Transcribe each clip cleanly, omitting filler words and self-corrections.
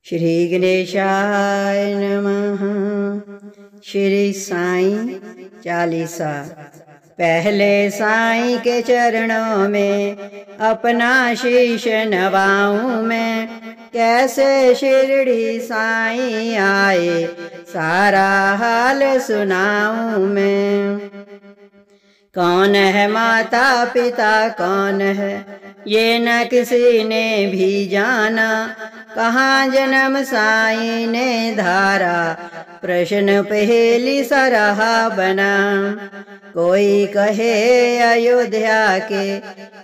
श्री गणेशाय नमः। श्री साईं चालीसा। पहले साईं के चरणों में अपना शीश नवाऊं मैं, कैसे शिरडी साईं आए सारा हाल सुनाऊं मैं। कौन है माता पिता कौन है ये न किसी ने भी जाना, कहाँ जन्म साईं ने धारा प्रश्न पहेली सरहा बना। कोई कहे अयोध्या के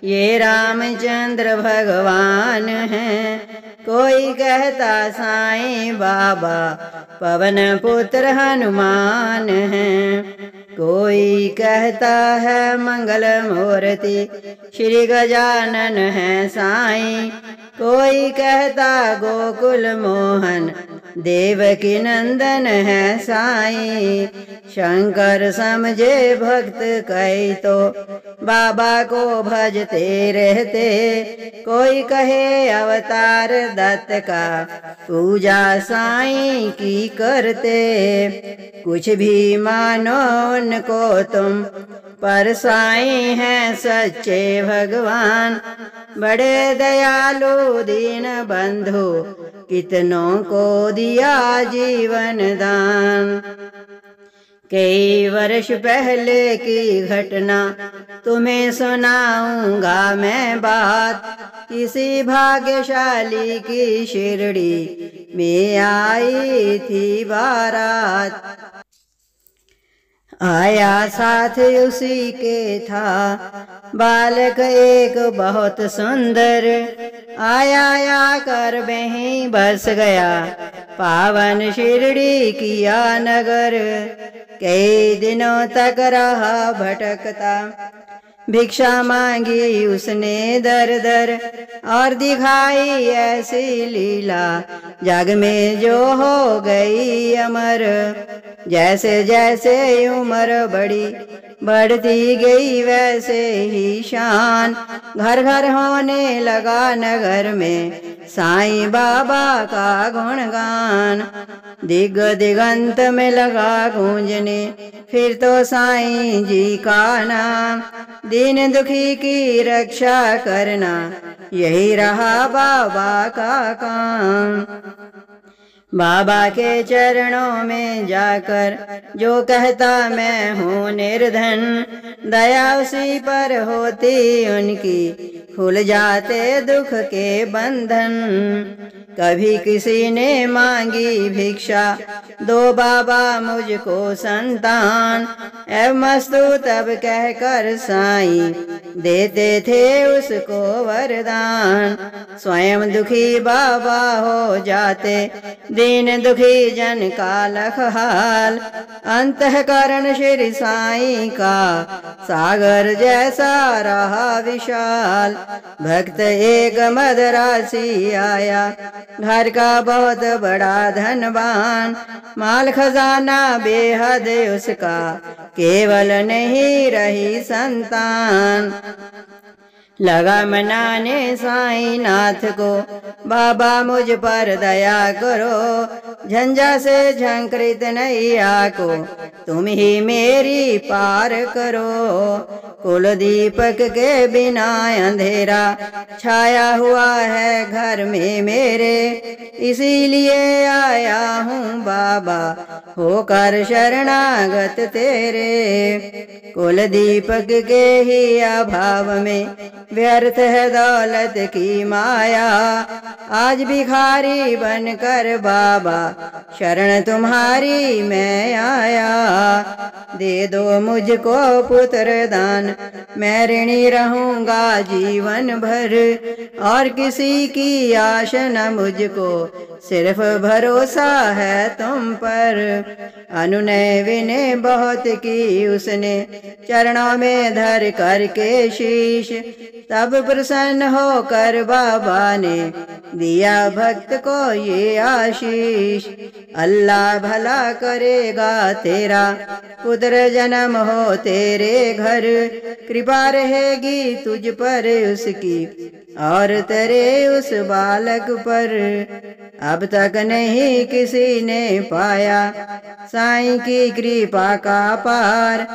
ये रामचंद्र भगवान हैं, कोई कहता साईं बाबा पवन पुत्र हनुमान हैं, कोई कहता है मंगल मूर्ति श्री गजानन है साईं, कोई कहता गोकुल मोहन देवकी नंदन है साईं। शंकर समझे भक्त कई तो बाबा को भजते रहते, कोई कहे अवतार दत्त का पूजा साईं की करते। कुछ भी मानो उनको तुम पर साईं हैं सच्चे भगवान, बड़े दयालु दीन बंधु कितनों को दिया जीवन दान। कई वर्ष पहले की घटना तुम्हें सुनाऊंगा मैं बात, किसी भाग्यशाली की शिरडी में आई थी बारात। आया साथ उसी के था बालक एक बहुत सुंदर, आया कर वहीं बस गया पावन शिरडी किया नगर। कई दिनों तक रहा भटकता, भिक्षा मांगी उसने दर दर, और दिखाई ऐसी लीला जग में जो हो गई अमर। जैसे जैसे उम्र बढ़ती गई वैसे ही शान, घर घर होने लगा नगर में साईं बाबा का गुणगान। दिग दिगंत में लगा गूंजने फिर तो साईं जी का नाम, दीन दुखी की रक्षा करना यही रहा बाबा का काम। बाबा के चरणों में जाकर जो कहता मैं हूँ निर्धन, दया उसी पर होती उनकी खुल जाते दुख के बंधन। कभी किसी ने मांगी भिक्षा दो बाबा मुझको संतान, ऐ मस्तु तब कहकर साईं देते थे उसको वरदान। स्वयं दुखी बाबा हो जाते दीन दुखी जन का लख हाल, अंतःकरण श्री साईं का सागर जैसा रहा विशाल। भक्त एक मदरासी आया घर का बहुत बड़ा धनवान, माल खजाना बेहद उसका केवल नहीं रही संतान। लगा मनाने साईं नाथ को बाबा मुझ पर दया करो, झंझा से झंकृत नैया को तुम ही मेरी पार करो। कुल दीपक के बिना अंधेरा छाया हुआ है घर में मेरे, इसीलिए आया हूँ बाबा होकर शरणागत तेरे। कुल दीपक के ही अभाव में व्यर्थ है दौलत की माया, आज भिखारी बनकर बाबा शरण तुम्हारी मैं आया। दे दो मुझको पुत्र दान, मैं ऋणी रहूंगा जीवन भर, और किसी की आश न मुझको सिर्फ भरोसा है तुम पर। अनुनय विनय बहुत की उसने चरणों में धर करके शीश, तब प्रसन्न होकर बाबा ने दिया भक्त को ये आशीष। अल्लाह भला करेगा तेरा, पुत्र जन्म हो तेरे घर, कृपा रहेगी तुझ पर उसकी और तेरे उस बालक पर। अब तक नहीं किसी ने पाया साईं की कृपा का पार।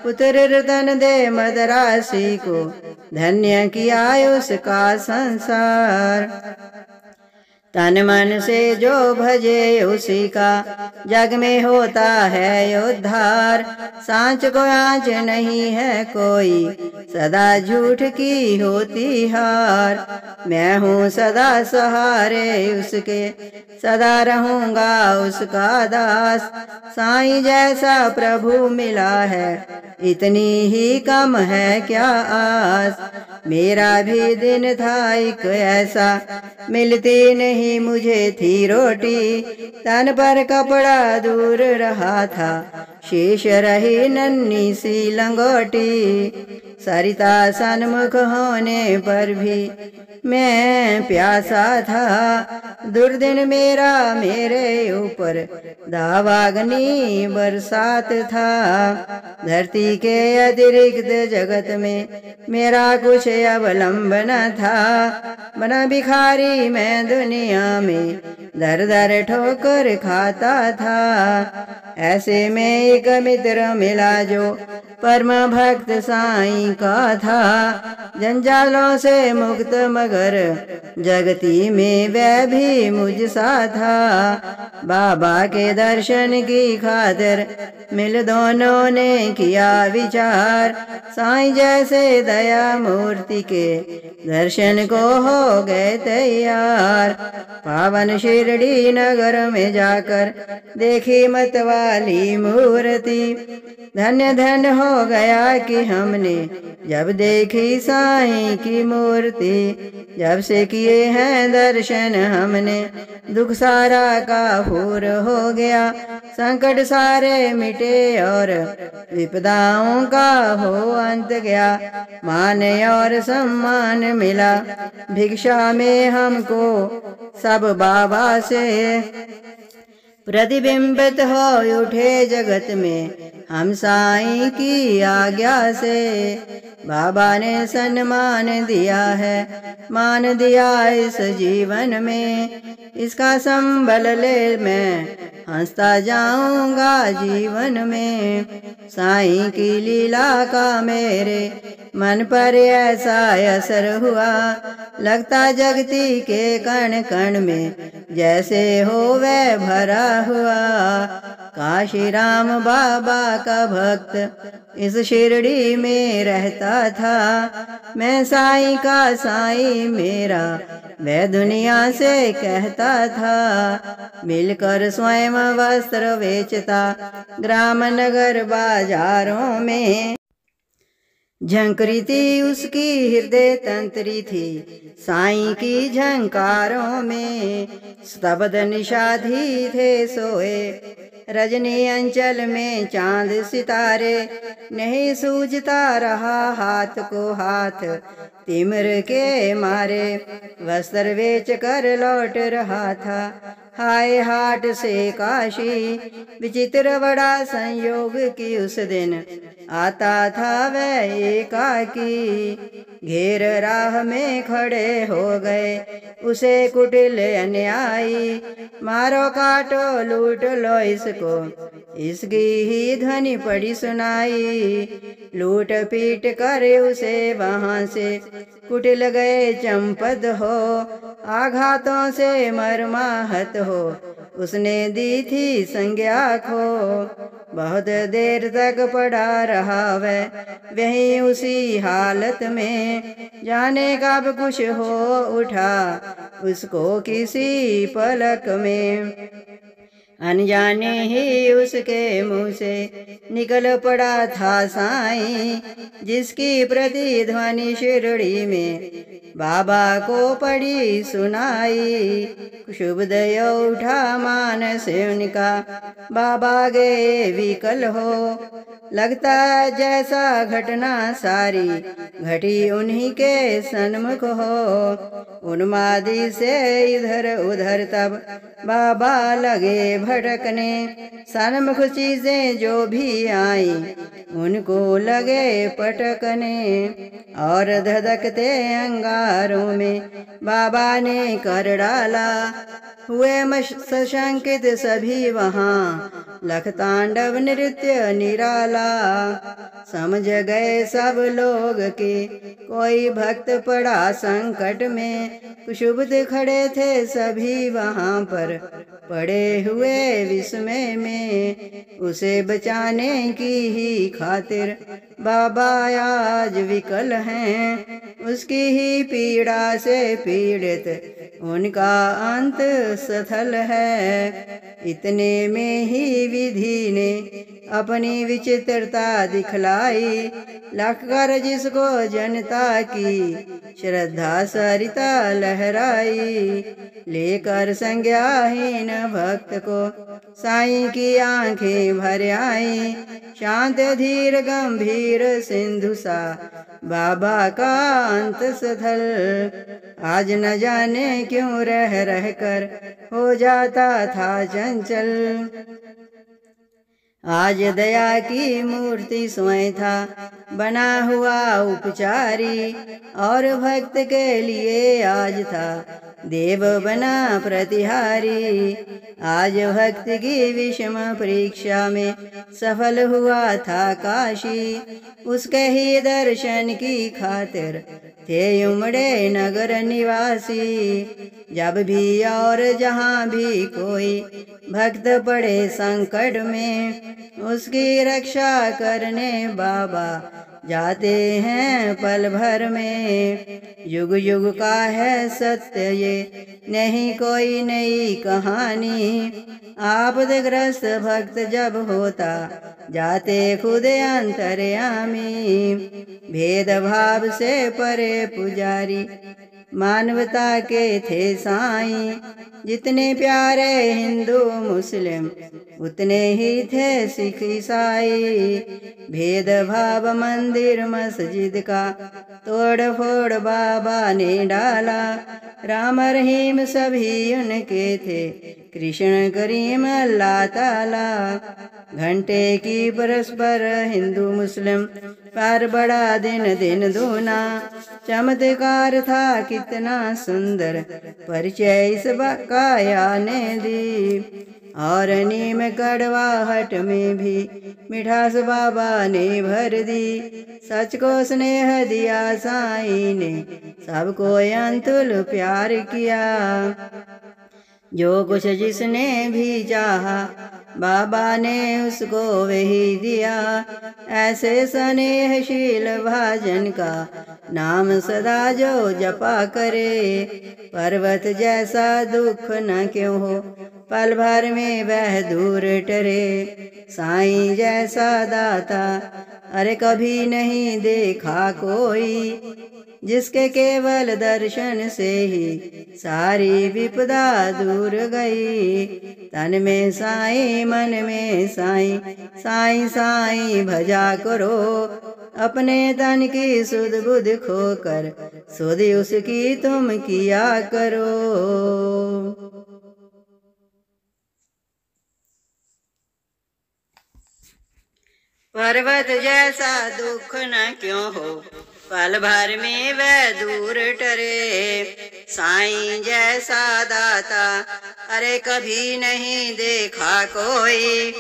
पुत्र रतन दे मदरासी को धन्य किया उसका संसार। तन मन से जो भजे उसी का जग में होता है उद्धार। सांच को आँच नहीं है कोई सदा झूठ की होती हार। मैं हूँ सदा सहारे उसके सदा रहूँगा उसका दास। साईं जैसा प्रभु मिला है इतनी ही कम है क्या आस। मेरा भी दिन था एक ऐसा मिलती नहीं मुझे थी रोटी। तन पर कपड़ा दूर रहा था शेष रही नन्ही सी लंगोटी। सरिता सन्मुख होने पर भी मैं प्यासा था। दुर्दिन मेरा मेरे ऊपर दावाग्नि बरसात था। धरती के अतिरिक्त जगत में मेरा कुछ अवलंबन था। बना भिखारी मैं दुनिया में दर दर ठोकर खाता था। ऐसे में एक मित्र मिला जो परम भक्त साईं का था। जंजालों से मुक्त मगर जगती में वह भी मुझसा था। बाबा के दर्शन की खातिर मिल दोनों ने किया विचार। साईं जैसे दया मूर्ति के दर्शन को हो गए तैयार। पावन शिरडी नगर में जाकर देखी मतवाली मूर्ति। धन्य धन्य हो गया कि हमने जब देखी साईं की मूर्ति। जब से किए हैं दर्शन हमने दुख सारा काफूर हो गया। संकट सारे मिटे और विपदाओं का हो अंत गया। मान और सम्मान मिला भिक्षा में हमको सब बाबा से। प्रतिबिंबित हो उठे जगत में हम साईं की आज्ञा से। बाबा ने सम्मान दिया है मान दिया इस जीवन में। इसका संबल ले मैं हंसता जाऊंगा जीवन में। साईं की लीला का मेरे मन पर ऐसा असर हुआ। लगता जगती के कण कण में जैसे हो वह भरा हुआ। काशी राम बाबा का भक्त इस शिरडी में रहता था। मैं साईं का साईं मेरा वह दुनिया से कहता था। मिलकर स्वयं वस्त्र बेचता ग्राम नगर बाजारों में। झंकरी थी उसकी हृदय तंत्री थी साईं की झंकारों में। स्तब्ध निषादी थे सोए रजनी अंचल में चांद सितारे। नहीं सूझता रहा हाथ को हाथ तिमिर के मारे। वस्त्र बेच कर लौट रहा था हाय हाट से काशी। विचित्र बड़ा संयोग की उस दिन आता था वह एकाकी। घेर राह में खड़े हो गए उसे कुटिल अन्यायी। मारो काटो लूट लो इसको इसकी ही ध्वनि पड़ी सुनाई। लूट पीट कर उसे वहां से कुटिल गए चंपत हो। आघातों से मरमाहत हो उसने दी थी संज्ञा खो। बहुत देर तक पड़ा रहा वह वहीं उसी हालत में। जाने कब कुछ हो उठा उसको किसी पलक में। अनजाने ही उसके मुंह से निकल पड़ा था साईं। जिसकी प्रतिध्वनि शिरडी में बाबा को पड़ी सुनाई। शुभोदय उठा मान से उनका बाबा गए विकल हो। लगता जैसा घटना सारी घटी उन्हीं के सन्मुख हो। उन्मादी से इधर उधर तब बाबा लगे भटकने। सन्मुख चीजें जो भी आई उनको लगे पटकने और धधकते अंगारों में बाबा ने कर डाला। हुए सशंकित सभी वहाँ, लख तांडव नृत्य निराला। समझ गए सब लोग कि कोई भक्त पड़ा संकट में। कुशुब्ध खड़े थे सभी वहाँ पर, पड़े हुए विस्मय में। उसे बचाने की ही खातिर बाबा आज विकल हैं। उसकी ही पीड़ा से पीड़ित उनका अंत सफल है। इतने में ही विधि ने अपनी विचित्रता दिखलाई, लख कर जिसको जनता की श्रद्धा सरिता लहराई। लेकर संज्ञाहीन भक्त को साईं की आंखें भर आई। शांत धीर गंभीर सिंधु सा बाबा का अंत सथल। आज न जाने क्यों रह रह कर हो जाता था चंचल। आज दया की मूर्ति स्वयं था बना हुआ उपचारी, और भक्त के लिए आज था देव बना प्रतिहारी। आज भक्त की विषम परीक्षा में सफल हुआ था काशी। उसके ही दर्शन की खातिर थे उमड़े नगर निवासी। जब भी और जहाँ भी कोई भक्त पड़े संकट में, उसकी रक्षा करने बाबा जाते हैं पल भर में। युग युग का है सत्य ये, नहीं कोई नई कहानी। आपदग्रस्त भक्त जब होता जाते खुद अंतर्यामी। भेदभाव से परे पुजारी मानवता के थे साईं। जितने प्यारे हिंदू मुस्लिम उतने ही थे सिख ईसाई। भेदभाव मंदिर मस्जिद का तोड़ फोड़ बाबा ने डाला। राम रहीम सभी उनके थे, कृष्ण करीम अल्लाह ताला। घंटे की परस्पर हिंदू मुस्लिम पर बड़ा दिन दिन दूना। चमत्कार था कितना सुंदर परिचय इस काया ने दी। और नीम कड़वाहट में भी मिठास बाबा ने भर दी। सच को स्नेह दिया साईं ने, सबको अंतुल प्यार किया। जो कुछ जिसने भी चाहा बाबा ने उसको वही दिया। ऐसे स्नेहशील भाजन का नाम सदा जो जपा करे। पर्वत जैसा दुख न क्यों हो, पल भर में वह दूर टरे। साईं जैसा दाता अरे कभी नहीं देखा कोई। जिसके केवल दर्शन से ही सारी विपदा दूर गई। तन में साईं मन में साईं, साईं साईं भजा करो। अपने तन की सुध बुध खोकर सुध उसकी तुम किया करो। पर्वत जैसा दुख न क्यों हो, पल भर में वह दूर टरे। साईं जैसा दाता अरे कभी नहीं देखा कोई।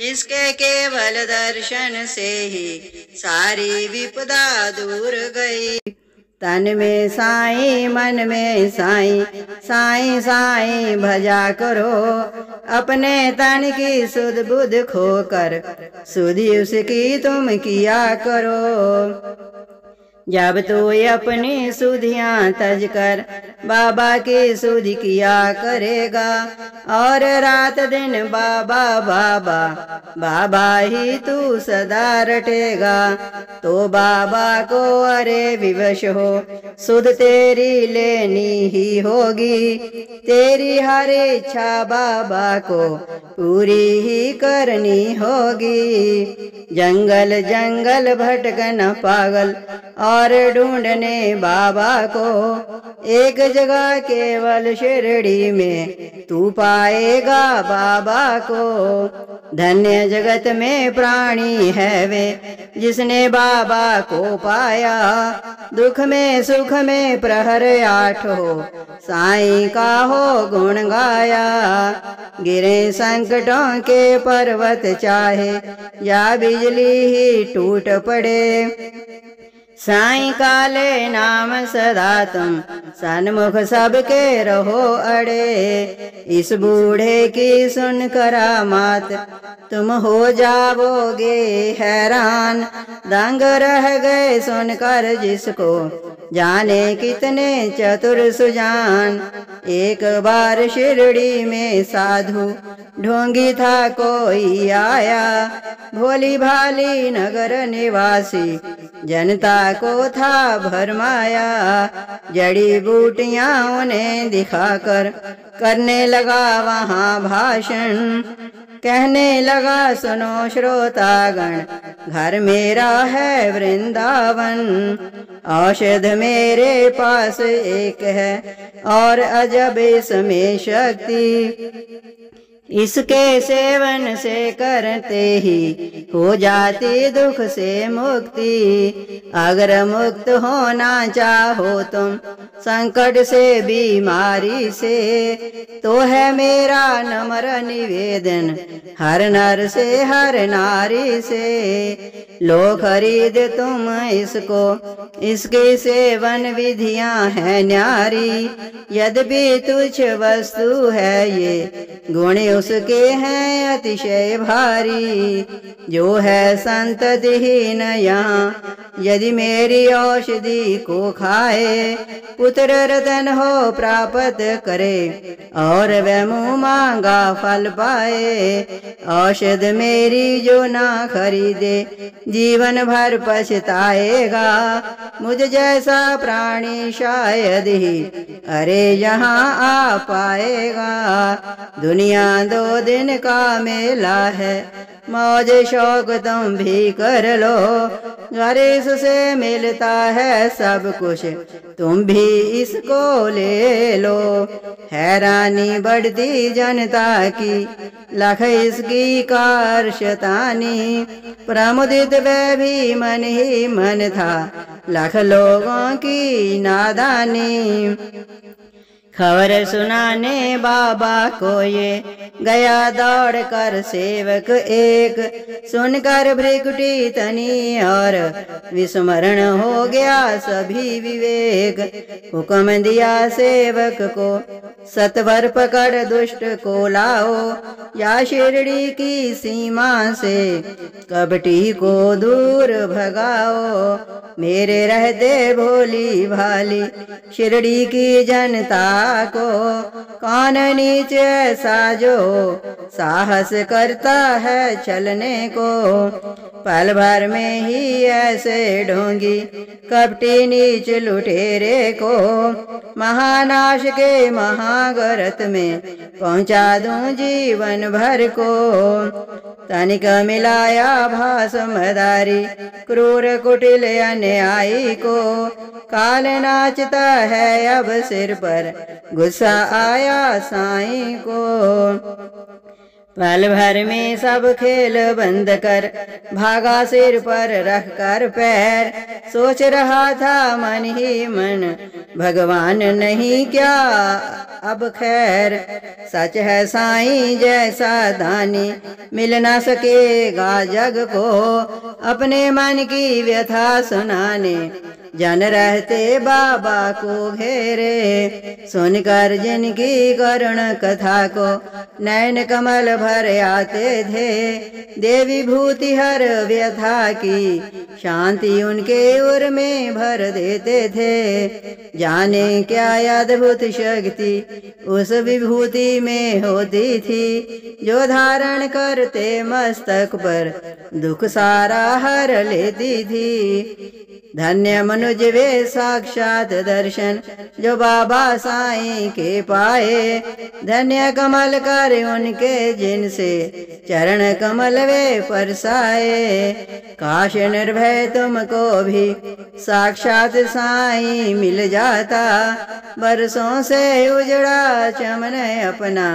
जिसके केवल दर्शन से ही सारी विपदा दूर गई। तन में साईं मन में साईं, साईं साईं भजा करो। अपने तन की सुध बुध खोकर सुधि उसकी तुम किया करो। जब तू अपनी सुधियाँ तज कर बाबा की सुधि किया करेगा। और रात दिन बाबा बाबा बाबा ही तू सदा रटेगा। तो बाबा को अरे विवश हो, सुध तेरी लेनी ही होगी। तेरी हर इच्छा बाबा को पूरी ही करनी होगी। जंगल जंगल भटकना पागल और ढूंढने बाबा को। एक जगह केवल शिरडी में तू पाएगा बाबा को। धन्य जगत में प्राणी है वे जिसने बाबा को पाया। दुख में सुख में प्रहर 8 हो साईं का हो गुण गाया। गिरे संकटों के पर्वत चाहे या बिजली ही टूट पड़े। साईं काले नाम सदा तुम सन्मुख सबके रहो अड़े। इस बूढ़े की सुन करामात तुम हो जाओगे हैरान। दंग रह गए सुनकर जिसको जाने कितने चतुर सुजान। एक बार शिरडी में साधु ढोंगी था कोई आया। भोली भाली नगर निवासी जनता को था भरमाया। जड़ी बूटियां उन्हें दिखाकर करने लगा वहाँ भाषण। कहने लगा सुनो श्रोतागण घर मेरा है वृंदावन। औषध मेरे पास एक है और अजब इसमें शक्ति। इसके सेवन से करते ही हो जाती दुख से मुक्ति। अगर मुक्त होना चाहो तुम संकट से बीमारी से तो है मेरा नम्र निवेदन हर नर से हर नारी से। लो खरीद तुम इसको इसकी सेवन विधियां हैं न्यारी। यद्यपि तुच्छ वस्तु है ये गुण उसके हैं अतिशय भारी। जो है संततिहीन यहाँ यदि मेरी औषधि को खाए पुत्र रतन हो प्राप्त करे और वह मुँह मांगा फल पाए। औषध मेरी जो ना खरीदे जीवन भर पछताएगा। मुझ जैसा प्राणी शायद ही अरे यहाँ आ पाएगा। दुनिया 2 दिन का मेला है मौज शौक तुम भी कर लो। घर इससे मिलता है सब कुछ तुम भी इसको ले लो। हैरानी बढ़ती जनता की लख इसकी कार शतानी। प्रमुदित वह भी मन ही मन था लख लोगों की नादानी। खबर सुनाने बाबा को ये गया दौड़ कर सेवक एक। सुनकर भ्रिकुटी तनी और विस्मरण हो गया सभी विवेक। हुक्म दिया सेवक को सतवर पकड़ दुष्ट को लाओ या शिरडी की सीमा से कपटी को दूर भगाओ। मेरे रहते भोली भाली शिरडी की जनता को कौन नीचे ऐसा जो साहस करता है चलने को। पल भर में ही ऐसे ढोंगी कपटी नीच लुटेरे को महानाश के महागरत में पहुंचा दूं जीवन भर को। तनिक मिलाया भास मदारी क्रूर कुटिल अन्यायी को। काल नाचता है अब सिर पर गुस्सा आया साईं को। पल भर में सब खेल बंद कर भागा सिर पर रख कर पैर। सोच रहा था मन ही मन भगवान नहीं क्या अब खैर। सच है साईं जैसा दानी मिल ना सकेगा जग को। अपने मन की व्यथा सुनाने जन रहते बाबा को घेरे। सुनकर जिनकी करुण कथा को नैन कमल भर आते थे। देवी भूति हर व्यथा की शांति उनके उर में भर देते थे। जाने क्या अद्भुत शक्ति उस विभूति में होती थी जो धारण करते मस्तक पर दुख सारा हर लेती थी। धन्य मनुज वे साक्षात दर्शन जो बाबा साईं के पाए। धन्य कमल कर उनके जिनसे चरण कमल वे परसाए। काश निर्भय तुमको भी साक्षात साईं मिल जाता। बरसों से उजड़ा चमन अपना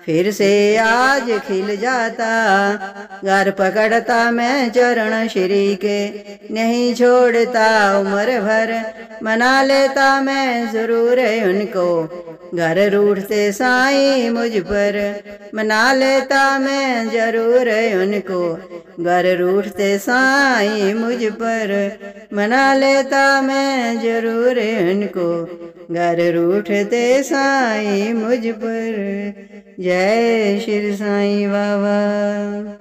फिर से आज खिल जाता। घर पकड़ता मैं चरण श्री के, नहीं छोड़ता उम्र भर, मना लेता मैं जरूर उनको। घर रूठते साईं मुझ पर, मना लेता मैं जरूर उनको। घर रूठते साईं मुझ पर, मना लेता मैं जरूर उनको। घर रूठते साईं मुझ पर। जय श्री साईं बाबा।